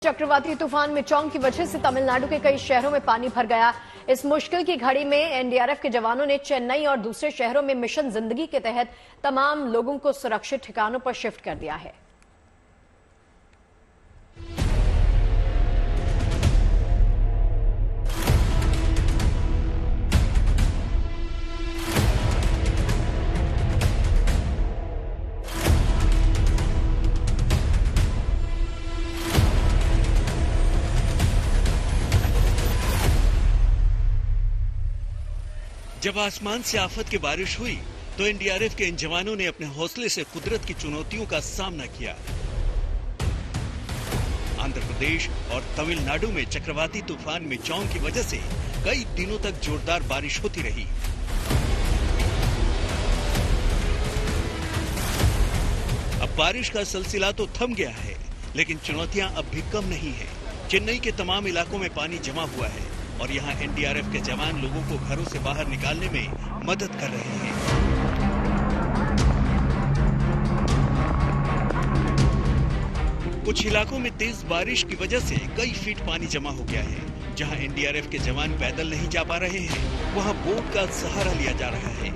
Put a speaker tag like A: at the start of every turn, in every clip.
A: चक्रवाती तूफान मिचोंग की वजह से तमिलनाडु के कई शहरों में पानी भर गया। इस मुश्किल की घड़ी में एनडीआरएफ के जवानों ने चेन्नई और दूसरे शहरों में मिशन जिंदगी के तहत तमाम लोगों को सुरक्षित ठिकानों पर शिफ्ट कर दिया है।
B: जब आसमान से आफत की बारिश हुई तो एनडीआरएफ के इन जवानों ने अपने हौसले से कुदरत की चुनौतियों का सामना किया। आंध्र प्रदेश और तमिलनाडु में चक्रवाती तूफान मिचोंग की वजह से कई दिनों तक जोरदार बारिश होती रही। अब बारिश का सिलसिला तो थम गया है, लेकिन चुनौतियां अब भी कम नहीं है। चेन्नई के तमाम इलाकों में पानी जमा हुआ है और यहाँ एनडीआरएफ के जवान लोगों को घरों से बाहर निकालने में मदद कर रहे हैं। कुछ इलाकों में तेज बारिश की वजह से कई फीट पानी जमा हो गया है। जहाँ एनडीआरएफ के जवान पैदल नहीं जा पा रहे हैं, वहाँ बोट का सहारा लिया जा रहा है।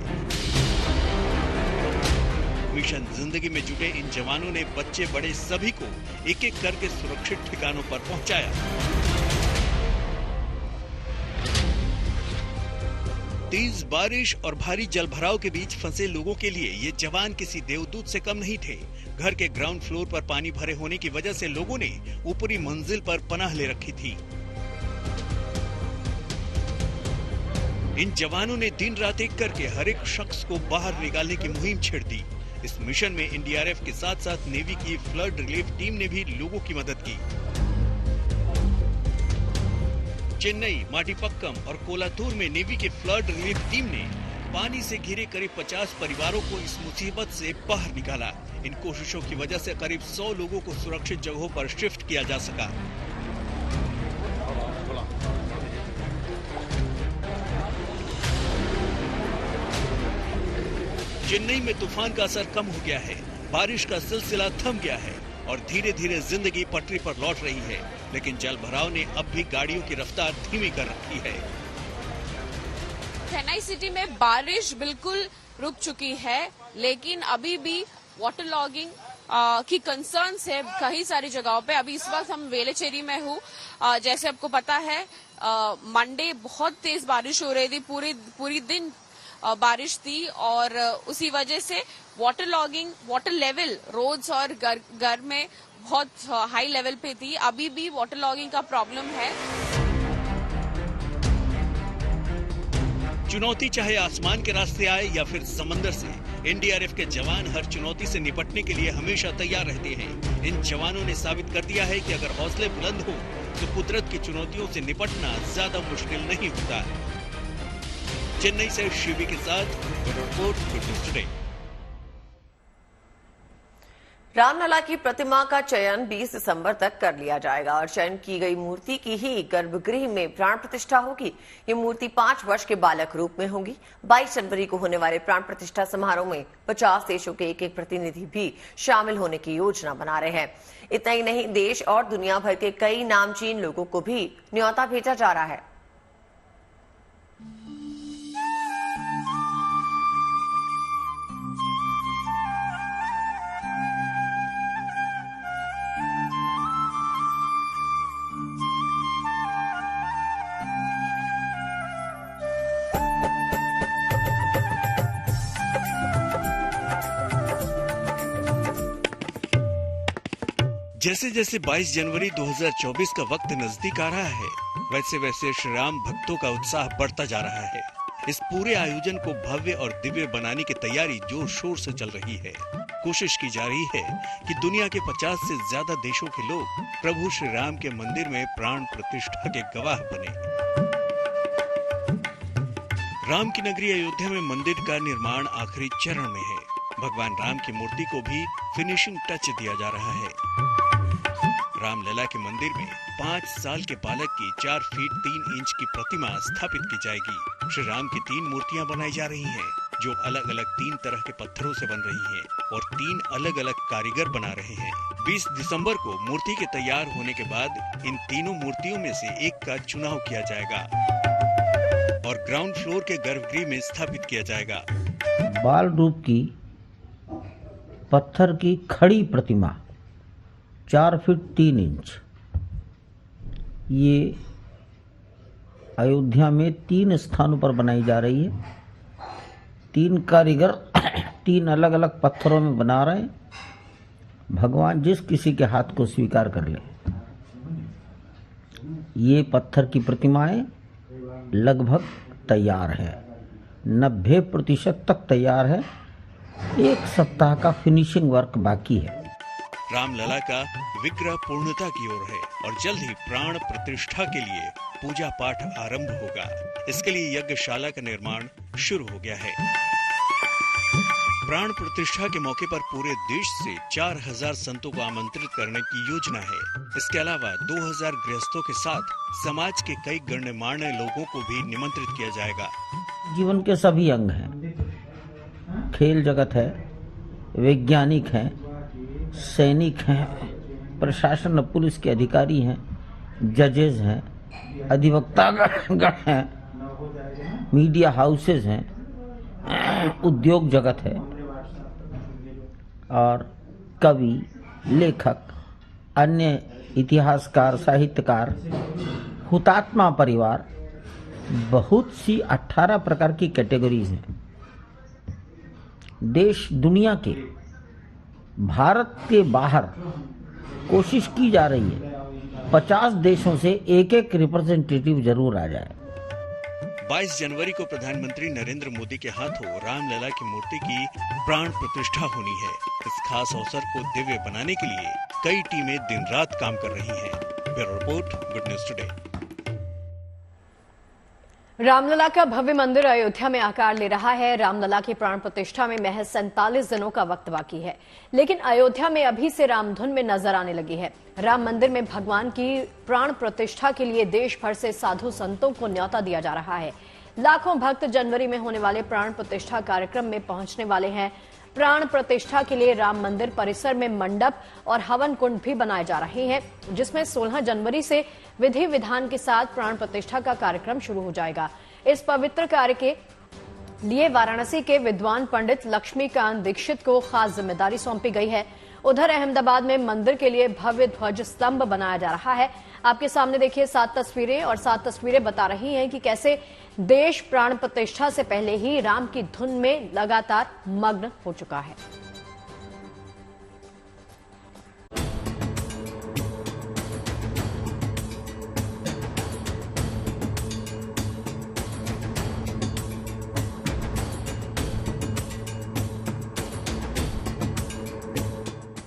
B: मिशन जिंदगी में जुटे इन जवानों ने बच्चे बड़े सभी को एक एक करके सुरक्षित ठिकानों पर पहुंचाया। तेज बारिश और भारी जलभराव के बीच फंसे लोगों के लिए ये जवान किसी देवदूत से कम नहीं थे। घर के ग्राउंड फ्लोर पर पानी भरे होने की वजह से लोगों ने ऊपरी मंजिल पर पनाह ले रखी थी। इन जवानों ने दिन रात एक करके हर एक शख्स को बाहर निकालने की मुहिम छेड़ दी। इस मिशन में एनडीआरएफ के साथ साथ नेवी की फ्लड रिलीफ टीम ने भी लोगों की मदद की। चेन्नई, माटीपक्कम और कोलातूर में नेवी की फ्लड रिलीफ टीम ने पानी से घिरे करीब 50 परिवारों को इस मुसीबत से बाहर निकाला। इन कोशिशों की वजह से करीब 100 लोगों को सुरक्षित जगहों पर शिफ्ट किया जा सका। चेन्नई में तूफान का असर कम हो गया है, बारिश का सिलसिला थम गया है और धीरे धीरे जिंदगी पटरी पर लौट रही है, लेकिन जलभराव ने अब भी गाड़ियों की रफ्तार धीमी कर रखी है।
C: चेन्नई सिटी में बारिश बिल्कुल रुक चुकी है, लेकिन अभी भी वाटर लॉगिंग की कंसर्न्स है कई सारी जगहों पे। अभी इस वक्त हम वेलेचेरी में हूँ। जैसे आपको पता है मंडे बहुत तेज बारिश हो रही थी, पूरी दिन बारिश थी और उसी वजह से वाटर लेवल रोड्स और घर में बहुत हाई लेवल पे थी। अभी भी वाटर लॉगिंग का प्रॉब्लम है।
B: चुनौती चाहे आसमान के रास्ते आए या फिर समंदर से, एनडीआरएफ के जवान हर चुनौती से निपटने के लिए हमेशा तैयार रहते हैं। इन जवानों ने साबित कर दिया है कि अगर हौसले बुलंद हो तो कुदरत की चुनौतियों से निपटना ज्यादा मुश्किल नहीं होता। चेन्नई से शिवी के साथ report good news today.
D: Ramlala की प्रतिमा का चयन 20 दिसंबर तक कर लिया जाएगा और चयन की गई मूर्ति की ही गर्भगृह में प्राण प्रतिष्ठा होगी। ये मूर्ति 5 वर्ष के बालक रूप में होगी। 22 जनवरी को होने वाले प्राण प्रतिष्ठा समारोह में 50 देशों के एक प्रतिनिधि भी शामिल होने की योजना बना रहे हैं। इतना ही नहीं, देश और दुनिया भर के कई नामचीन लोगों को भी न्योता भेजा जा रहा है।
B: जैसे जैसे 22 जनवरी 2024 का वक्त नजदीक आ रहा है, वैसे वैसे श्री राम भक्तों का उत्साह बढ़ता जा रहा है। इस पूरे आयोजन को भव्य और दिव्य बनाने की तैयारी जोर शोर से चल रही है। कोशिश की जा रही है कि दुनिया के 50 से ज्यादा देशों के लोग प्रभु श्री राम के मंदिर में प्राण प्रतिष्ठा के गवाह बने। राम की नगरी अयोध्या में मंदिर का निर्माण आखिरी चरण में है। भगवान राम की मूर्ति को भी फिनिशिंग टच दिया जा रहा है। रामलला के मंदिर में 5 साल के बालक की 4 फीट 3 इंच की प्रतिमा स्थापित की जाएगी। श्री राम की 3 मूर्तियां बनाई जा रही हैं। जो अलग अलग 3 तरह के पत्थरों से बन रही है और 3 अलग अलग कारीगर बना रहे हैं। 20 दिसंबर को मूर्ति के तैयार होने के बाद इन तीनों मूर्तियों में से एक का चुनाव किया जाएगा और ग्राउंड फ्लोर के गर्भगृह में स्थापित किया जाएगा।
E: बाल रूप की पत्थर की खड़ी प्रतिमा 4 फीट 3 इंच, ये अयोध्या में 3 स्थानों पर बनाई जा रही है। 3 कारीगर 3 अलग अलग पत्थरों में बना रहे हैं। भगवान जिस किसी के हाथ को स्वीकार कर ले। ये पत्थर की प्रतिमाएं लगभग तैयार है, 90% तक तैयार है। 1 सप्ताह का फिनिशिंग वर्क बाकी है।
B: रामलला का विग्रह पूर्णता की ओर है और जल्द ही प्राण प्रतिष्ठा के लिए पूजा पाठ आरंभ होगा। इसके लिए यज्ञशाला का निर्माण शुरू हो गया है। प्राण प्रतिष्ठा के मौके पर पूरे देश से 4000 संतों को आमंत्रित करने की योजना है। इसके अलावा 2000 गृहस्थों के साथ समाज के कई गण्यमान्य लोगों को भी निमंत्रित किया जाएगा।
E: जीवन के सभी अंग हैं, खेल जगत है, वैज्ञानिक हैं, सैनिक हैं, प्रशासन पुलिस के अधिकारी हैं, जजेस हैं, अधिवक्तागण हैं, मीडिया हाउसेस हैं, उद्योग जगत है और कवि, लेखक, अन्य इतिहासकार, साहित्यकार, हुतात्मा परिवार, बहुत सी 18 प्रकार की कैटेगरीज हैं। देश दुनिया के, भारत के बाहर कोशिश की जा रही है 50 देशों से एक रिप्रेजेंटेटिव जरूर आ जाए।
B: 22 जनवरी को प्रधानमंत्री नरेंद्र मोदी के हाथों रामलला की मूर्ति की प्राण प्रतिष्ठा होनी है। इस खास अवसर को दिव्य बनाने के लिए कई टीमें दिन रात काम कर रही हैं। Bureau report, good news today.
A: Ramlala का भव्य मंदिर अयोध्या में आकार ले रहा है। रामलला की प्राण प्रतिष्ठा में महज 47 दिनों का वक्त बाकी है, लेकिन अयोध्या में अभी से रामधुन में नजर आने लगी है। राम मंदिर में भगवान की प्राण प्रतिष्ठा के लिए देश भर से साधु संतों को न्योता दिया जा रहा है। लाखों भक्त जनवरी में होने वाले प्राण प्रतिष्ठा कार्यक्रम में पहुंचने वाले हैं। प्राण प्रतिष्ठा के लिए राम मंदिर परिसर में मंडप और हवन कुंड भी बनाए जा रहे हैं, जिसमें 16 जनवरी से विधि विधान के साथ प्राण प्रतिष्ठा का कार्यक्रम शुरू हो जाएगा। इस पवित्र कार्य के लिए वाराणसी के विद्वान पंडित लक्ष्मीकांत दीक्षित को खास जिम्मेदारी सौंपी गई है। उधर अहमदाबाद में मंदिर के लिए भव्य ध्वज स्तंभ बनाया जा रहा है। आपके सामने देखिए 7 तस्वीरें, और 7 तस्वीरें बता रही हैं कि कैसे देश प्राण प्रतिष्ठा से पहले ही राम की धुन में लगातार मग्न हो चुका है।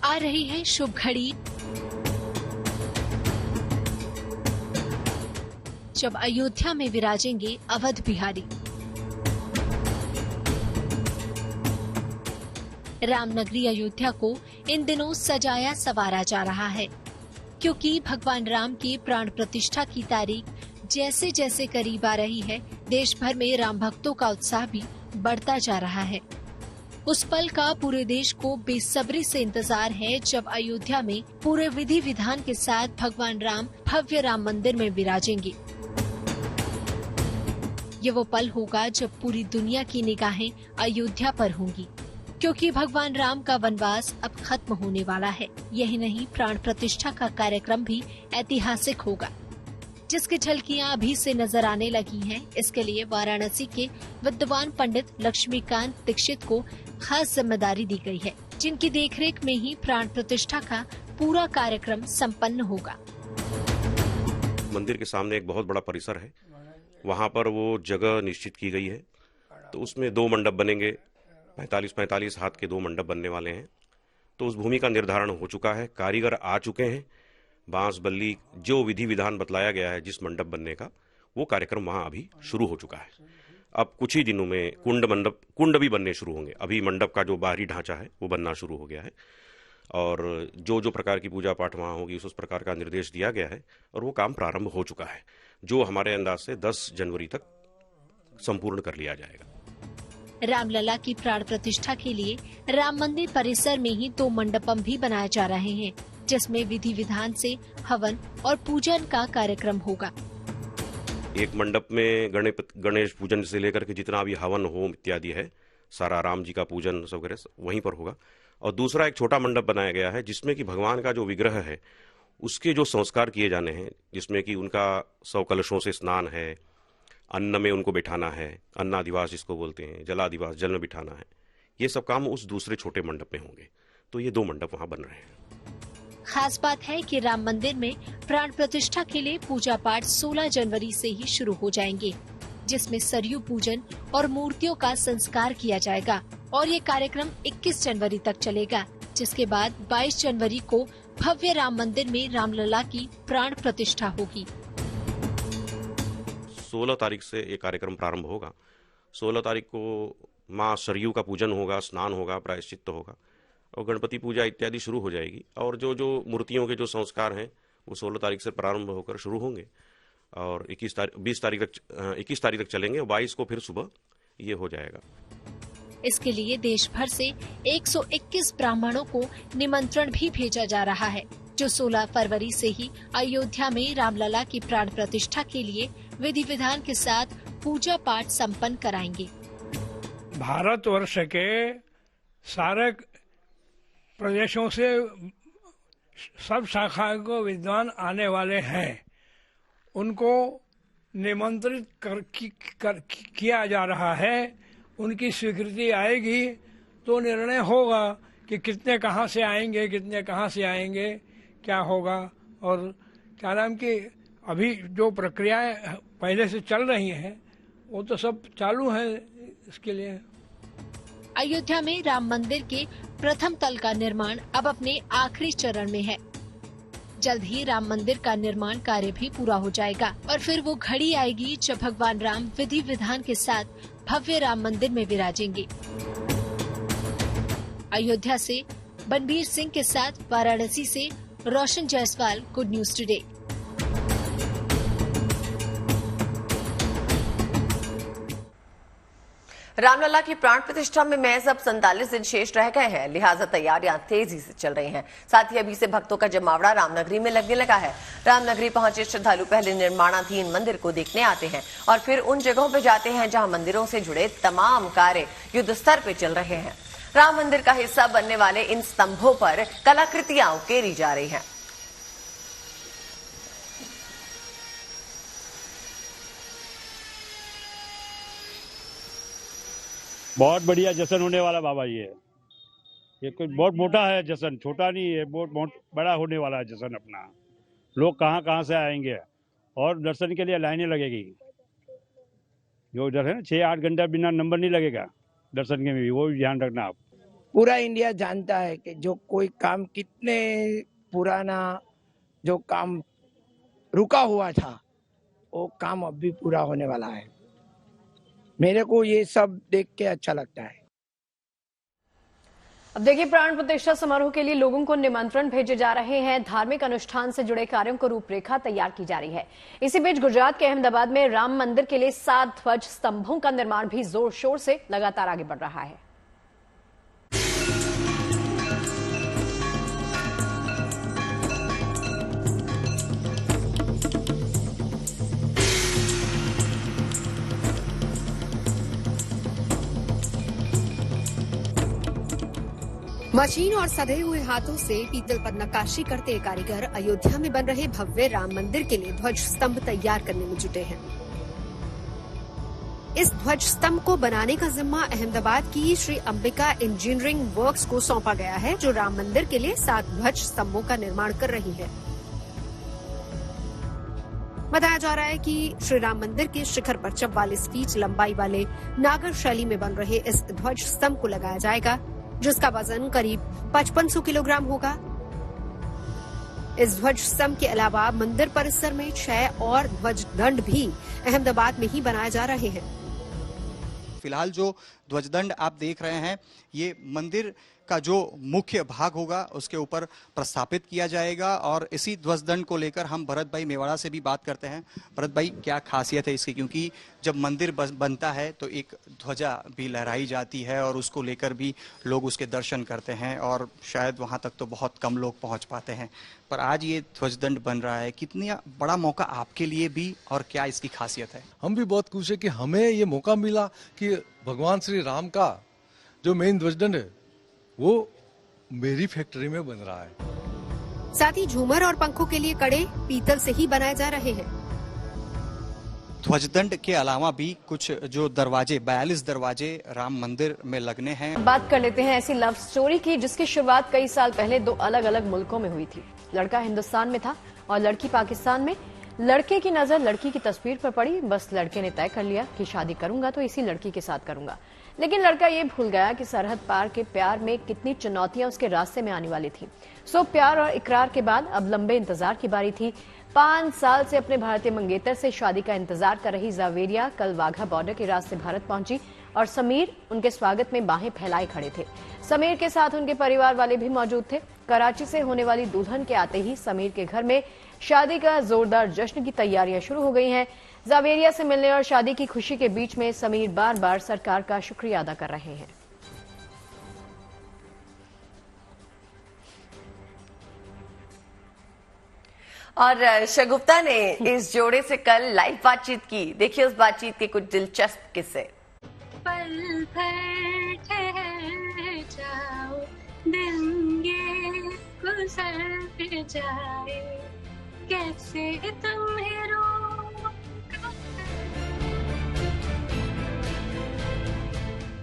F: आ रही है शुभ घड़ी जब अयोध्या में विराजेंगे अवध बिहारी। रामनगरी अयोध्या को इन दिनों सजाया संवारा जा रहा है, क्योंकि भगवान राम की प्राण प्रतिष्ठा की तारीख जैसे जैसे करीब आ रही है, देश भर में राम भक्तों का उत्साह भी बढ़ता जा रहा है। उस पल का पूरे देश को बेसब्री से इंतजार है जब अयोध्या में पूरे विधि विधान के साथ भगवान राम भव्य राम मंदिर में विराजेंगे। ये वो पल होगा जब पूरी दुनिया की निगाहें अयोध्या पर होंगी, क्योंकि भगवान राम का वनवास अब खत्म होने वाला है। यही नहीं, प्राण प्रतिष्ठा का कार्यक्रम भी ऐतिहासिक होगा, जिसकी झलकियां अभी से नजर आने लगी हैं। इसके लिए वाराणसी के विद्वान पंडित लक्ष्मीकांत दीक्षित को खास जिम्मेदारी दी गई है, जिनकी देखरेख में ही प्राण प्रतिष्ठा का पूरा कार्यक्रम संपन्न होगा।
G: मंदिर के सामने एक बहुत बड़ा परिसर है, वहाँ पर वो जगह निश्चित की गई है, तो उसमें 2 मंडप बनेंगे। 45 हाथ के 2 मंडप बनने वाले हैं। तो उस भूमि का निर्धारण हो चुका है, कारीगर आ चुके हैं। बांस बल्ली जो विधि विधान बतलाया गया है जिस मंडप बनने का, वो कार्यक्रम वहाँ अभी शुरू हो चुका है। अब कुछ ही दिनों में कुंड भी बनने शुरू होंगे। अभी मंडप का जो बाहरी ढांचा है वो बनना शुरू हो गया है, और जो प्रकार की पूजा पाठ वहाँ होगी उस प्रकार का निर्देश दिया गया है, और वो काम प्रारंभ हो चुका है, जो हमारे अंदाज से 10 जनवरी तक संपूर्ण कर लिया जाएगा।
F: रामलला की प्राण प्रतिष्ठा के लिए राम मंदिर परिसर में ही 2 मंडपम भी बनाए जा रहे हैं, जिसमें विधि विधान से हवन और पूजन का कार्यक्रम होगा।
G: एक मंडप में गणेश पूजन से लेकर के जितना भी हवन होम इत्यादि है, सारा राम जी का पूजन वगैरह वहीं पर होगा। और दूसरा एक छोटा मंडप बनाया गया है जिसमें कि भगवान का जो विग्रह है उसके जो संस्कार किए जाने हैं, जिसमें कि उनका 100 कलशों से स्नान है, अन्न में उनको बिठाना है, अन्नादिवास जिसको बोलते हैं, जलादिवास जल में बिठाना है, ये सब काम उस दूसरे छोटे मंडप में होंगे। तो ये 2 मंडप वहाँ बन रहे हैं।
F: खास बात है कि राम मंदिर में प्राण प्रतिष्ठा के लिए पूजा पाठ 16 जनवरी से ही शुरू हो जाएंगे, जिसमें सरयू पूजन और मूर्तियों का संस्कार किया जाएगा और ये कार्यक्रम 21 जनवरी तक चलेगा, जिसके बाद 22 जनवरी को भव्य राम मंदिर में रामलला की प्राण प्रतिष्ठा होगी।
G: 16 तारीख से ये कार्यक्रम प्रारंभ होगा। 16 तारीख को माँ सरयू का पूजन होगा, स्नान होगा, प्रायश्चित्त होगा और गणपति पूजा इत्यादि शुरू हो जाएगी। और जो मूर्तियों के जो संस्कार हैं वो 16 तारीख से प्रारंभ होकर शुरू होंगे और 21 तारीख तक चलेंगे और 22 को फिर सुबह ये हो जाएगा।
F: इसके लिए देश भर से 121 ब्राह्मणों को निमंत्रण भी भेजा जा रहा है, जो 16 फरवरी से ही अयोध्या में रामलला की प्राण प्रतिष्ठा के लिए विधि विधान के साथ पूजा पाठ संपन्न कराएंगे।
H: भारतवर्ष के सारे प्रदेशों से सब शाखा को विद्वान आने वाले हैं, उनको निमंत्रित किया जा रहा है। उनकी स्वीकृति आएगी तो निर्णय होगा कि कितने कहाँ से आएंगे, कितने कहाँ से आएंगे, क्या होगा। और क्या नाम कि अभी जो प्रक्रियाएं पहले से चल रही हैं वो तो सब चालू है इसके लिए।
F: अयोध्या में राम मंदिर के प्रथम तल का निर्माण अब अपने आखिरी चरण में है। जल्द ही राम मंदिर का निर्माण कार्य भी पूरा हो जाएगा और फिर वो घड़ी आएगी जब भगवान राम विधि विधान के साथ भव्य राम मंदिर में विराजेंगे। अयोध्या से बनबीर सिंह के साथ वाराणसी से Roshan Jaiswal, good news today.
D: Ramlala की प्राण प्रतिष्ठा में महज अब 47 दिन शेष रह गए हैं, लिहाजा तैयारियां तेजी से चल रही हैं। साथ ही अभी से भक्तों का जमावड़ा रामनगरी में लगने लगा है। रामनगरी पहुंचे श्रद्धालु पहले निर्माणाधीन मंदिर को देखने आते हैं और फिर उन जगहों पर जाते हैं जहां मंदिरों से जुड़े तमाम कार्य युद्ध स्तर पर चल रहे हैं। राम मंदिर का हिस्सा बनने वाले इन स्तंभों पर कलाकृतियां उकेरी जा रही हैं।
I: बहुत बढ़िया जश्न होने वाला बाबा ये कोई बहुत मोटा है जश्न, छोटा नहीं है, बहुत बड़ा होने वाला है जश्न अपना। लोग कहाँ कहाँ से आएंगे और दर्शन के लिए लाइनें लगेगी। जो उधर है ना 6-8 घंटा बिना नंबर नहीं लगेगा दर्शन के में भी, वो भी ध्यान रखना आप।
J: पूरा इंडिया जानता है कि जो कोई काम कितने पुराना जो काम रुका हुआ था वो काम अब भी पूरा होने वाला है। मेरे को ये सब देख के अच्छा लगता है।
A: अब देखिए, प्राण प्रतिष्ठा समारोह के लिए लोगों को निमंत्रण भेजे जा रहे हैं। धार्मिक अनुष्ठान से जुड़े कार्यों को रूपरेखा तैयार की जा रही है। इसी बीच गुजरात के अहमदाबाद में राम मंदिर के लिए 7 ध्वज स्तंभों का निर्माण भी जोर शोर से लगातार आगे बढ़ रहा है।
K: मशीन और सधे हुए हाथों से पीतल पर नक्काशी करते कारीगर अयोध्या में बन रहे भव्य राम मंदिर के लिए ध्वज स्तंभ तैयार करने में जुटे हैं। इस ध्वज स्तंभ को बनाने का जिम्मा अहमदाबाद की श्री अंबिका इंजीनियरिंग वर्क्स को सौंपा गया है, जो राम मंदिर के लिए 7 ध्वज स्तंभों का निर्माण कर रही है। बताया जा रहा है कि श्री राम मंदिर के शिखर पर 44 फीट लंबाई वाले नागर शैली में बन रहे इस ध्वज स्तंभ को लगाया जाएगा, जिसका वजन करीब 5500 किलोग्राम होगा। इस ध्वज स्तंभ के अलावा मंदिर परिसर में 6 और ध्वज दंड भी अहमदाबाद में ही बनाए जा रहे हैं।
L: फिलहाल जो ध्वजदंड आप देख रहे हैं ये मंदिर का जो मुख्य भाग होगा उसके ऊपर प्रस्थापित किया जाएगा। और इसी ध्वज दंड को लेकर हम भरत भाई मेवाड़ा से भी बात करते हैं। भरत भाई, क्या खासियत है इसकी, क्योंकि जब मंदिर बनता है तो एक ध्वजा भी लहराई जाती है और उसको लेकर भी लोग उसके दर्शन करते हैं, और शायद वहां तक तो बहुत कम लोग पहुंच पाते हैं, पर आज ये ध्वजदंड बन रहा है। कितना बड़ा मौका आपके लिए भी, और क्या इसकी खासियत है?
M: हम भी बहुत खुश है कि हमें ये मौका मिला कि भगवान श्री राम का जो मेन ध्वजदंड है वो मेरी फैक्ट्री में बन रहा है।
K: साथ ही झूमर और पंखों के लिए कड़े पीतल से ही बनाए जा रहे हैं।
L: ध्वजदंड के अलावा भी कुछ जो दरवाजे, 42 दरवाजे राम मंदिर में लगने हैं।
A: बात कर लेते हैं ऐसी लव स्टोरी की जिसकी शुरुआत कई साल पहले दो अलग अलग मुल्कों में हुई थी। लड़का हिंदुस्तान में था और लड़की पाकिस्तान में। लड़के की नजर लड़की की तस्वीर पर पड़ी। बस लड़के ने तय कर लिया कि शादी करूंगा तो इसी लड़की के साथ करूंगा। लेकिन लड़का ये भूल गया कि सरहद पार के प्यार में कितनी चुनौतियां उसके रास्ते में आने वाली थी। सो प्यार और इकरार के बाद अब लंबे इंतजार की बारी थी। 5 साल से अपने भारतीय मंगेतर से शादी का इंतजार कर रही जावेरिया कल वाघा बॉर्डर के रास्ते भारत पहुंची और समीर उनके स्वागत में बाहें फैलाए खड़े थे। समीर के साथ उनके परिवार वाले भी मौजूद थे। कराची से होने वाली दुल्हन के आते ही समीर के घर में शादी का जोरदार जश्न की तैयारियां शुरू हो गई हैं। जावेरिया से मिलने और शादी की खुशी के बीच में समीर बार बार सरकार का शुक्रिया अदा कर रहे हैं।
D: और शगुफ्ता ने इस जोड़े से कल लाइव बातचीत की। देखिए उस बातचीत के कुछ दिलचस्प किस्से।
N: पल भर ठहर जाओ, दिन ये गुजर जाए, कैसे तुम्हें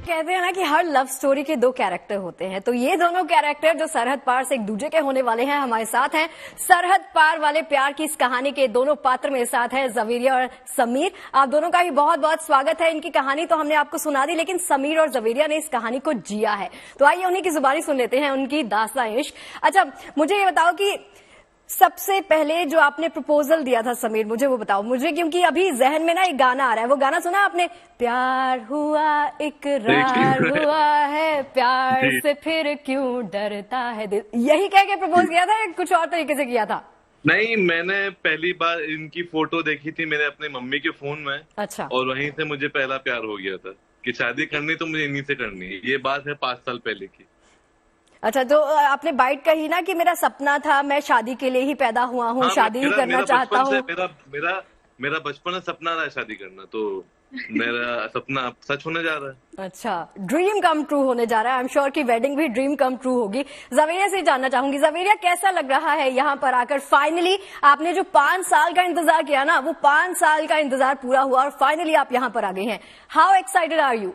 A: कहते हैं ना कि हर लव स्टोरी के 2 कैरेक्टर होते हैं, तो ये दोनों कैरेक्टर जो सरहद पार से एक दूसरे के होने वाले हैं हमारे साथ हैं। सरहद पार वाले प्यार की इस कहानी के दोनों पात्र मेरे साथ हैं, जावेरिया और समीर। आप दोनों का भी बहुत बहुत स्वागत है। इनकी कहानी तो हमने आपको सुना दी, लेकिन समीर और जावेरिया ने इस कहानी को जिया है, तो आइए उन्हीं की जुबानी सुन लेते हैं, उनकी दास्तां इश्क। अच्छा, मुझे ये बताओ कि सबसे पहले जो आपने प्रपोजल दिया था समीर, मुझे वो बताओ मुझे, क्योंकि अभी जहन में ना एक गाना आ रहा है। वो गाना सुना आपने? प्यार हुआ इकरार हुआ है, प्यार से फिर क्यों डरता है दिल, यही कह के प्रपोज किया था या कुछ और तरीके से किया था?
O: नहीं, मैंने पहली बार इनकी फोटो देखी थी मेरे अपने मम्मी के फोन में।
A: अच्छा।
O: और वहीं से मुझे पहला प्यार हो गया था कि शादी करनी तो मुझे इन्हीं से करनी है। ये बात है 5 साल पहले की।
A: अच्छा, तो आपने बाइट कही ना कि मेरा सपना था, मैं शादी के लिए ही पैदा हुआ हूँ, शादी ही करना चाहता हूँ।
O: मेरा बचपन से सपना रहा है शादी करना, तो मेरा सपना सच होने जा रहा है।
A: अच्छा, ड्रीम कम ट्रू होने जा रहा है। आई एम श्योर कि वेडिंग भी ड्रीम कम ट्रू होगी। जावेरिया से जानना चाहूंगी, जावेरिया कैसा लग रहा है यहाँ पर आकर? फाइनली आपने जो 5 साल का इंतजार किया ना, वो 5 साल का इंतजार पूरा हुआ और फाइनली आप यहाँ पर आ गए हैं। How excited are you?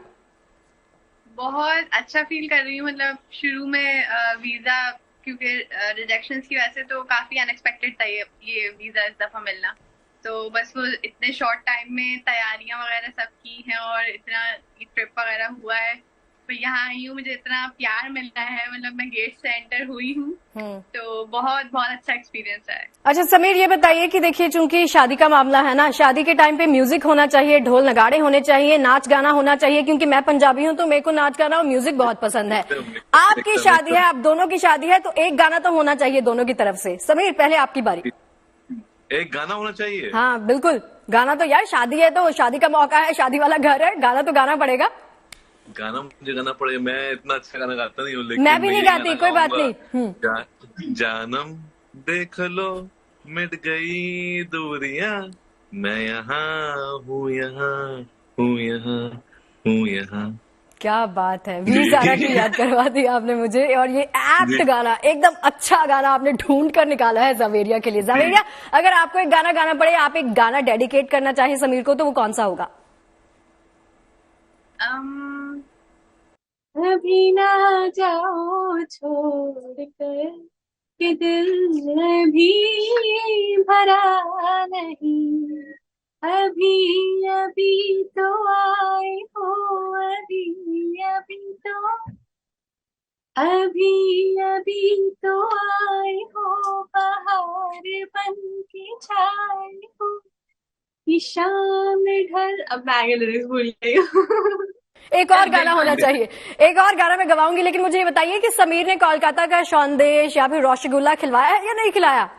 P: बहुत अच्छा फील कर रही हूँ। मतलब शुरू में वीजा, क्योंकि रिजेक्शंस की वजह से तो काफी अनएक्सपेक्टेड था ये वीजा इस दफा मिलना। तो बस वो इतने शॉर्ट टाइम में तैयारियां वगैरह सब की हैं और इतना ट्रिप वगैरह हुआ है, तो यहाँ आई हूँ, मुझे इतना प्यार मिल रहा है। मतलब मैं गेट से एंटर हुई हूँ, तो बहुत बहुत अच्छा एक्सपीरियंस है। अच्छा
A: समीर, ये बताइए कि देखिए, चूंकि शादी का मामला है ना, शादी के टाइम पे म्यूजिक होना चाहिए, ढोल नगाड़े होने चाहिए, नाच गाना होना चाहिए, क्योंकि मैं पंजाबी हूँ तो मेरे को नाच गाना और म्यूजिक बहुत पसंद है। आपकी शादी है, आप दोनों की शादी है, तो एक गाना तो होना चाहिए दोनों की तरफ से। समीर, पहले आपकी बारी।
O: एक गाना होना चाहिए?
A: हाँ बिल्कुल, गाना तो यार, शादी है तो शादी का मौका है, शादी वाला घर है, गाना तो गाना पड़ेगा।
O: गाना मुझे गाना पड़ेगा, मैं इतना अच्छा गाना गाता नहीं हूँ, लेकिन
A: मैं भी नहीं गाती, कोई बात नहीं।
O: जानम देख लो मिट गई दूरियां, मैं यहाँ हूँ, यहाँ हूँ, यहाँ हूँ, यहाँ।
A: क्या बात है, वीर ज़ारा की याद करवा दी आपने मुझे। और ये एप्ट गाना, एकदम अच्छा गाना आपने ढूंढ कर निकाला है जावेरिया के लिए। जावेरिया, अगर आपको एक गाना गाना पड़े, आप एक गाना डेडिकेट करना चाहे समीर को, तो वो कौन सा होगा?
N: अभी ना जाओ छोड़कर कि दिल भी भरा नहीं, अभी अभी तो आए हो, अभी तो आए हो, बहार बन के छाए हो, ये शाम ढल। अब मैं आगे लिरिक्स भूल गई हूँ।
A: एक और गाना होना चाहिए, एक और गाना मैं गवाऊंगी। लेकिन मुझे ये बताइए कि समीर ने कोलकाता का संदेश या फिर रसगुल्ला खिलवाया है या नहीं खिलाया?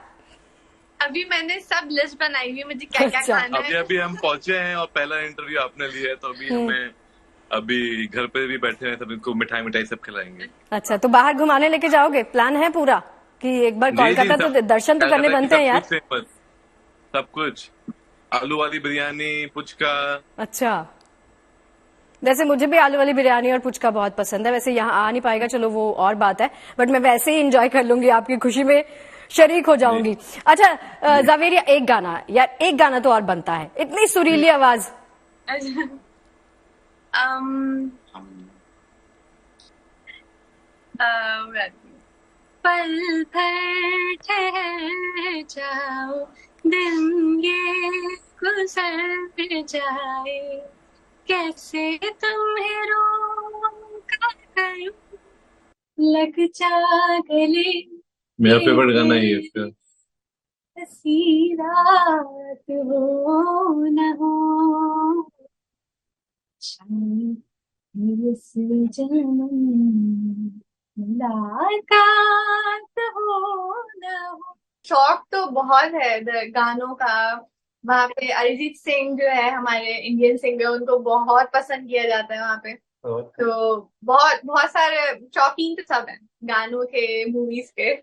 P: अभी मैंने सब लिस्ट बनाई हुई है, मुझे क्या क्या खाना है।
O: अभी हम पहुंचे हैं और पहला इंटरव्यू आपने लिया है, तो अभी हमें अभी घर पे भी बैठे हैं, सब इनको मिठाई सब खिलाएंगे।
A: अच्छा, तो बाहर घुमाने लेके जाओगे? प्लान है पूरा कि एक बार कोलकाता तो दर्शन तो करने बनते हैं यार।
O: सब कुछ, आलू वाली बिरयानी, पुचका।
A: अच्छा, वैसे मुझे भी आलू वाली बिरयानी और पुचका बहुत पसंद है। वैसे यहाँ आ नहीं पाएगा, चलो वो और बात है, बट मैं वैसे ही एंजॉय कर लूंगी, आपकी खुशी में शरीक हो जाऊंगी। अच्छा जावेरिया, एक गाना यार, एक गाना तो और बनता है, इतनी सुरीली आवाज।
N: पल भर ठहर जाओ, दिन ये गुजर जाए, कैसे तुम्हें रोका करूं, लग जा गले।
O: मेरा फेवरेट गाना ही है इसका।
N: हंसी रात हो न हो, इस जन्म मुलाकात हो न हो।
P: शौक तो बहुत है गानों का। वहाँ पे अरिजीत सिंह जो है हमारे इंडियन सिंगर, उनको बहुत पसंद किया जाता है वहाँ पे। तो बहुत सारे शौकीन तो सब है गानों के, मूवीज के।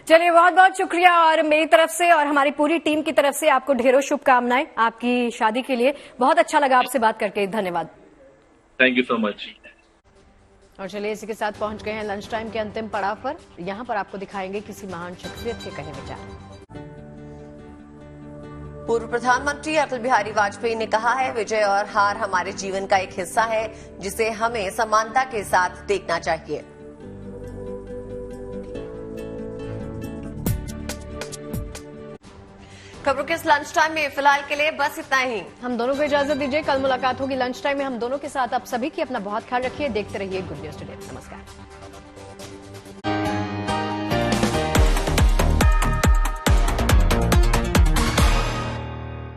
A: चलिए, बहुत बहुत शुक्रिया, और मेरी तरफ से और हमारी पूरी टीम की तरफ से आपको ढेरों शुभकामनाएं आपकी शादी के लिए। बहुत अच्छा लगा आपसे बात करके, धन्यवाद।
O: Thank you so much.
A: और चलिए, इसी के साथ पहुंच गए हैं लंच टाइम के अंतिम पड़ाव पर। यहाँ पर आपको दिखाएंगे किसी महान शख्सियत के कहे विचार।
D: पूर्व प्रधानमंत्री अटल बिहारी वाजपेयी ने कहा है, विजय और हार हमारे जीवन का एक हिस्सा है, जिसे हमें समानता के साथ देखना चाहिए। खबरों के इस लंच टाइम में फिलहाल के लिए बस इतना ही। हम दोनों को इजाजत दीजिए, कल मुलाकात होगी लंच टाइम में हम दोनों के साथ। आप सभी की अपना बहुत ख्याल रखिए, देखते रहिए गुड न्यूज टुडे। नमस्कार।